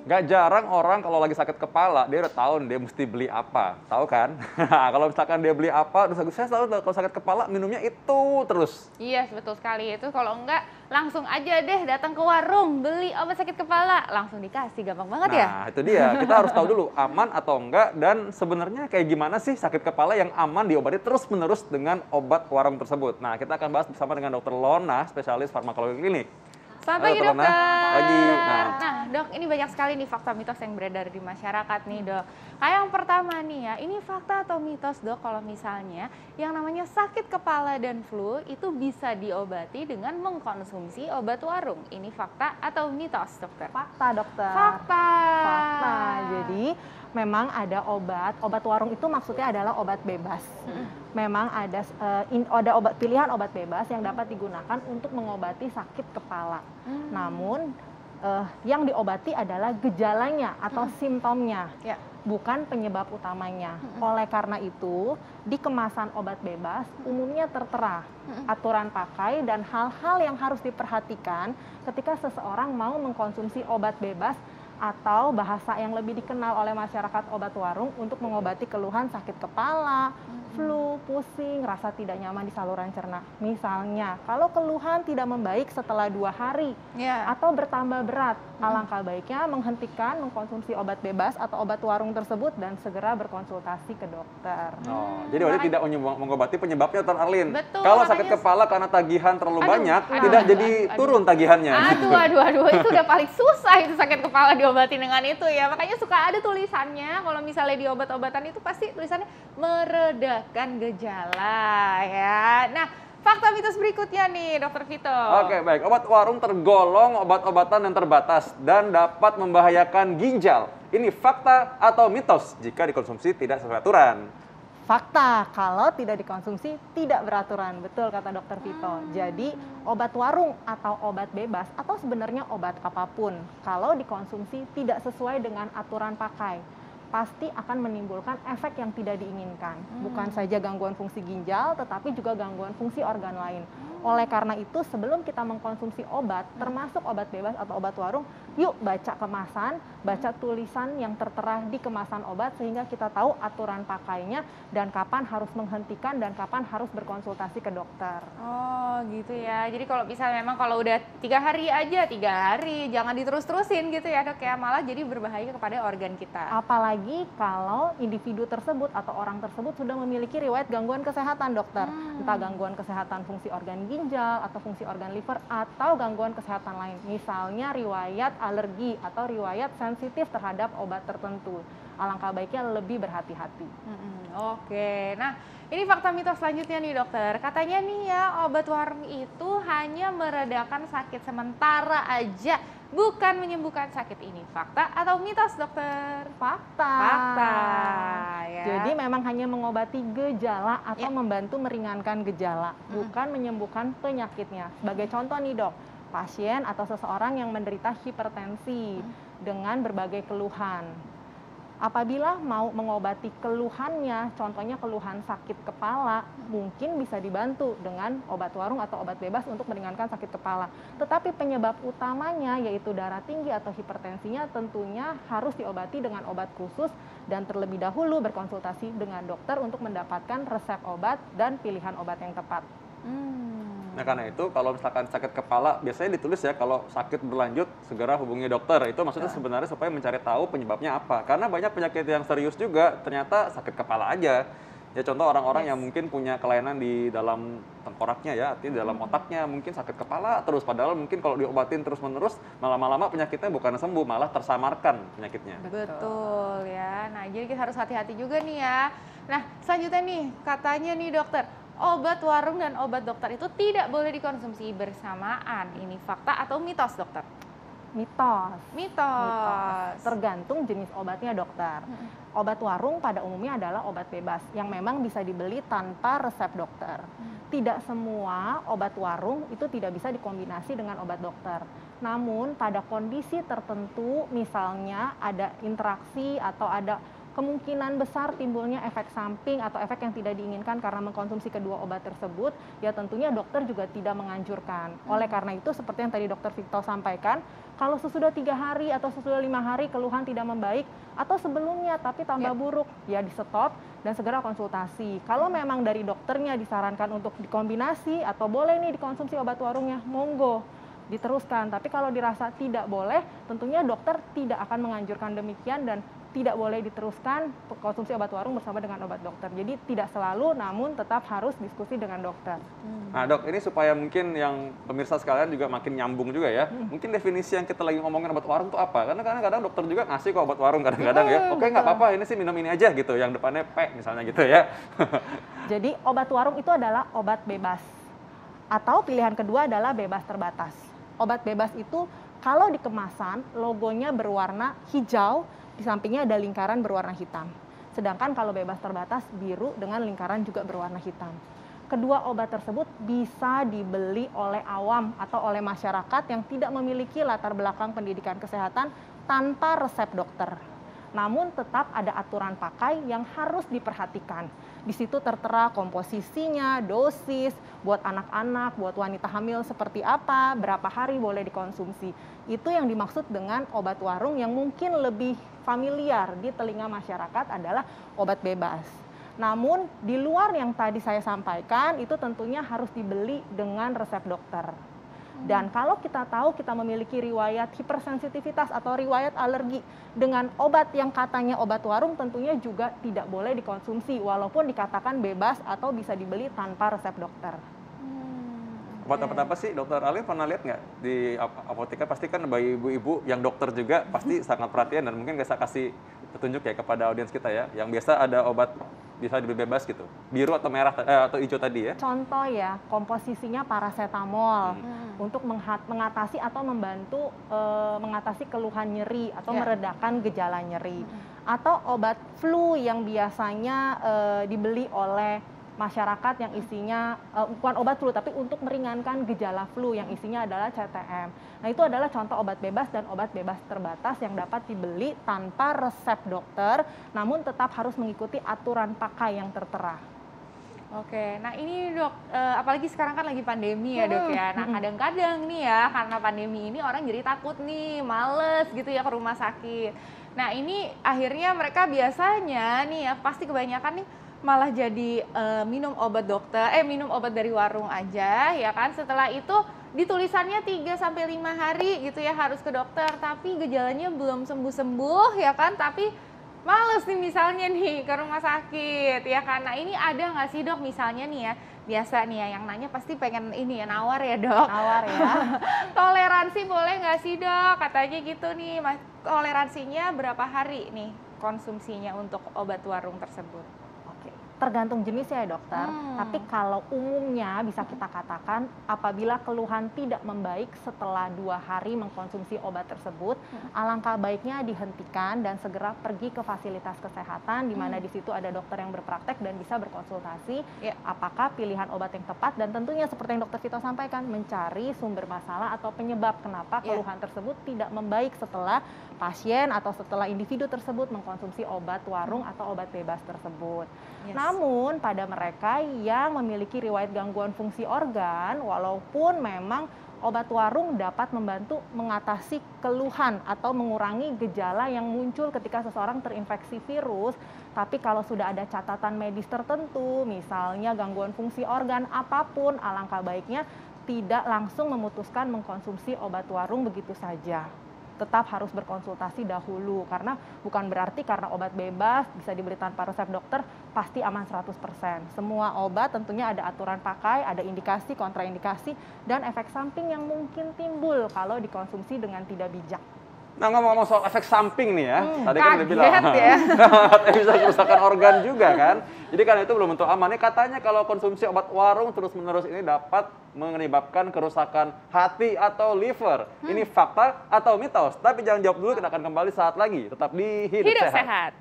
Nggak jarang orang kalau lagi sakit kepala, dia udah tahu dia mesti beli apa, tahu kan? Kalau misalkan dia beli apa, terus saya selalu kalau sakit kepala minumnya itu terus. Iya, betul sekali. Itu kalau enggak, langsung aja deh datang ke warung, beli obat sakit kepala. Langsung dikasih, gampang banget ya? Nah, itu dia. Kita harus tahu dulu aman atau enggak dan sebenarnya kayak gimana sih sakit kepala yang aman diobati terus-menerus dengan obat warung tersebut. Nah, kita akan bahas bersama dengan Dokter Lona, spesialis farmakologi klinik. Selamat Halo, pagi, Dokter Lona. dokter. Pagi. Nah, Dok, ini banyak sekali nih fakta mitos yang beredar di masyarakat nih, dok. Kayak yang pertama nih ya, ini fakta atau mitos, dok, kalau misalnya yang namanya sakit kepala dan flu itu bisa diobati dengan mengkonsumsi obat warung. Ini fakta atau mitos, dokter? Fakta, dokter. Fakta. Fakta. Jadi memang ada obat warung itu maksudnya adalah obat bebas. Memang ada pilihan obat bebas yang dapat digunakan untuk mengobati sakit kepala. Namun yang diobati adalah gejalanya atau simptomnya, Ya. bukan penyebab utamanya. Oleh karena itu, di kemasan obat bebas umumnya tertera aturan pakai dan hal-hal yang harus diperhatikan ketika seseorang mau mengkonsumsi obat bebas atau bahasa yang lebih dikenal oleh masyarakat obat warung untuk mengobati keluhan sakit kepala, flu, pusing, rasa tidak nyaman di saluran cerna. Misalnya, kalau keluhan tidak membaik setelah 2 hari Ya. atau bertambah berat, alangkah baiknya menghentikan mengkonsumsi obat bebas atau obat warung tersebut dan segera berkonsultasi ke dokter. jadi berarti tidak mengobati penyebabnya, Dokter Arlin. Betul, Kalau sakit makanya- kepala karena tagihan terlalu Aduh, banyak, aduh, tidak aduh, jadi aduh. turun tagihannya. Aduh, itu udah paling susah itu sakit kepala diobati dengan itu ya. Makanya suka ada tulisannya kalau misalnya di obat-obatan itu pasti tulisannya meredakan gejala ya. Nah, fakta mitos berikutnya nih, Dokter Vito. Oke, baik. Obat warung tergolong obat-obatan yang terbatas dan dapat membahayakan ginjal. Ini fakta atau mitos jika dikonsumsi tidak sesuai aturan? Fakta, kalau tidak dikonsumsi tidak beraturan, betul kata dokter Vito. Jadi obat warung atau obat bebas atau sebenarnya obat apapun, kalau dikonsumsi tidak sesuai dengan aturan pakai, pasti akan menimbulkan efek yang tidak diinginkan. Bukan saja gangguan fungsi ginjal, tetapi juga gangguan fungsi organ lain. Oleh karena itu, sebelum kita mengkonsumsi obat, termasuk obat bebas atau obat warung, yuk baca kemasan, baca tulisan yang tertera di kemasan obat sehingga kita tahu aturan pakainya dan kapan harus menghentikan dan kapan harus berkonsultasi ke dokter. Oh gitu ya. Jadi kalau misalnya memang kalau udah 3 hari aja, 3 hari, jangan diterus-terusin gitu ya, dok ya, malah jadi berbahaya kepada organ kita. Apalagi kalau individu tersebut atau orang tersebut sudah memiliki riwayat gangguan kesehatan, dokter. Entah gangguan kesehatan fungsi organ ginjal atau fungsi organ liver atau gangguan kesehatan lain. Misalnya riwayat alergi atau riwayat sensitif terhadap obat tertentu. Alangkah baiknya lebih berhati-hati. Oke, nah ini fakta mitos selanjutnya nih, dokter. Katanya nih ya, obat warung itu hanya meredakan sakit sementara aja, bukan menyembuhkan sakit. Ini fakta atau mitos, dokter? Fakta. Fakta ya. Jadi memang hanya mengobati gejala atau Ya. membantu meringankan gejala, bukan menyembuhkan penyakitnya. Sebagai contoh nih, dok, pasien atau seseorang yang menderita hipertensi dengan berbagai keluhan. Apabila mau mengobati keluhannya, contohnya keluhan sakit kepala, mungkin bisa dibantu dengan obat warung atau obat bebas untuk meringankan sakit kepala. Tetapi penyebab utamanya yaitu darah tinggi atau hipertensinya tentunya harus diobati dengan obat khusus dan terlebih dahulu berkonsultasi dengan dokter untuk mendapatkan resep obat dan pilihan obat yang tepat. Nah, karena itu kalau misalkan sakit kepala biasanya ditulis ya kalau sakit berlanjut segera hubungi dokter. Itu maksudnya sebenarnya supaya mencari tahu penyebabnya apa. Karena banyak penyakit yang serius juga ternyata sakit kepala aja. Ya contoh orang-orang yang mungkin punya kelainan di dalam tengkoraknya ya, artinya di dalam otaknya mungkin sakit kepala terus. Padahal mungkin kalau diobatin terus-menerus lama-lama penyakitnya bukan sembuh, malah tersamarkan penyakitnya. Betul ya. Nah, jadi kita harus hati-hati juga nih ya. Nah, selanjutnya nih, katanya nih dokter, obat warung dan obat dokter itu tidak boleh dikonsumsi bersamaan. Ini fakta atau mitos, dokter? Mitos. Mitos. Tergantung jenis obatnya, dokter. Obat warung pada umumnya adalah obat bebas yang memang bisa dibeli tanpa resep dokter. Tidak semua obat warung itu tidak bisa dikombinasi dengan obat dokter. Namun pada kondisi tertentu, misalnya ada interaksi atau ada kemungkinan besar timbulnya efek samping atau efek yang tidak diinginkan karena mengkonsumsi kedua obat tersebut, ya tentunya dokter juga tidak menganjurkan. Oleh karena itu, seperti yang tadi Dokter Vito sampaikan, kalau sesudah 3 hari atau sesudah 5 hari keluhan tidak membaik, atau sebelumnya tapi tambah buruk, ya di stop dan segera konsultasi. Kalau memang dari dokternya disarankan untuk dikombinasi atau boleh nih dikonsumsi obat warungnya, monggo diteruskan. Tapi kalau dirasa tidak boleh, tentunya dokter tidak akan menganjurkan demikian dan tidak boleh diteruskan konsumsi obat warung bersama dengan obat dokter. Jadi tidak selalu, namun tetap harus diskusi dengan dokter. Nah dok, ini supaya mungkin yang pemirsa sekalian juga makin nyambung juga ya. Mungkin definisi yang kita lagi ngomongin obat warung itu apa? Karena kadang-kadang dokter juga ngasih kok obat warung kadang-kadang ya. Oke, nggak apa-apa, ini sih minum ini aja gitu, yang depannya P misalnya gitu ya. Jadi obat warung itu adalah obat bebas. Atau pilihan kedua adalah bebas terbatas. Obat bebas itu kalau di kemasan logonya berwarna hijau, di sampingnya ada lingkaran berwarna hitam. Sedangkan kalau bebas terbatas biru dengan lingkaran juga berwarna hitam. Kedua obat tersebut bisa dibeli oleh awam atau oleh masyarakat yang tidak memiliki latar belakang pendidikan kesehatan tanpa resep dokter. Namun tetap ada aturan pakai yang harus diperhatikan. Di situ tertera komposisinya, dosis, buat anak-anak, buat wanita hamil seperti apa, berapa hari boleh dikonsumsi. Itu yang dimaksud dengan obat warung yang mungkin lebih familiar di telinga masyarakat adalah obat bebas. Namun di luar yang tadi saya sampaikan itu tentunya harus dibeli dengan resep dokter. Dan kalau kita tahu kita memiliki riwayat hipersensitivitas atau riwayat alergi dengan obat yang katanya obat warung, tentunya juga tidak boleh dikonsumsi walaupun dikatakan bebas atau bisa dibeli tanpa resep dokter. Obat apa sih dokter Alin pernah lihat nggak di apoteker? Pasti kan bagi ibu-ibu yang dokter juga pasti sangat perhatian dan mungkin bisa kasih petunjuk ya kepada audiens kita ya. Yang biasa ada obat bisa dibeli bebas gitu, biru atau merah atau hijau tadi ya. Contoh ya, komposisinya paracetamol untuk mengatasi atau membantu mengatasi keluhan nyeri atau meredakan gejala nyeri. Atau obat flu yang biasanya dibeli oleh masyarakat yang isinya bukan obat flu tapi untuk meringankan gejala flu yang isinya adalah CTM. Nah, itu adalah contoh obat bebas dan obat bebas terbatas yang dapat dibeli tanpa resep dokter, namun tetap harus mengikuti aturan pakai yang tertera. Oke, nah ini dok, apalagi sekarang kan lagi pandemi ya dok ya. Nah kadang-kadang nih ya karena pandemi ini orang jadi takut nih, males gitu ya ke rumah sakit. Nah ini akhirnya mereka biasanya nih ya pasti kebanyakan nih malah jadi minum obat minum obat dari warung aja ya kan. Setelah itu ditulisannya 3 sampai 5 hari gitu ya harus ke dokter, tapi gejalanya belum sembuh-sembuh ya kan, tapi males nih misalnya nih ke rumah sakit ya kan. Nah ini ada nggak sih dok misalnya nih ya, biasa nih ya yang nanya pasti pengen ini ya nawar ya dok. Nawar ya. Toleransi boleh nggak sih dok, katanya gitu nih, toleransinya berapa hari nih konsumsinya untuk obat warung tersebut? Tergantung jenis ya dokter, tapi kalau umumnya bisa kita katakan apabila keluhan tidak membaik setelah 2 hari mengkonsumsi obat tersebut, alangkah baiknya dihentikan dan segera pergi ke fasilitas kesehatan di mana di situ ada dokter yang berpraktek dan bisa berkonsultasi apakah pilihan obat yang tepat, dan tentunya seperti yang dokter Vito sampaikan mencari sumber masalah atau penyebab kenapa keluhan tersebut tidak membaik setelah pasien atau setelah individu tersebut mengkonsumsi obat warung atau obat bebas tersebut. Namun pada mereka yang memiliki riwayat gangguan fungsi organ, walaupun memang obat warung dapat membantu mengatasi keluhan atau mengurangi gejala yang muncul ketika seseorang terinfeksi virus, tapi kalau sudah ada catatan medis tertentu, misalnya gangguan fungsi organ apapun, alangkah baiknya tidak langsung memutuskan mengkonsumsi obat warung begitu saja. Tetap harus berkonsultasi dahulu, karena bukan berarti karena obat bebas bisa dibeli tanpa resep dokter pasti aman 100%. Semua obat tentunya ada aturan pakai, ada indikasi, kontraindikasi, dan efek samping yang mungkin timbul kalau dikonsumsi dengan tidak bijak. Nah ngomong-ngomong soal efek samping nih ya, tadi kan udah bilang ya. bisa kerusakan organ juga kan. Jadi karena itu belum tentu aman. Ini katanya kalau konsumsi obat warung terus-menerus ini dapat menyebabkan kerusakan hati atau liver. Ini fakta atau mitos? Tapi jangan jawab dulu, kita akan kembali saat lagi. Tetap di Hidup Sehat.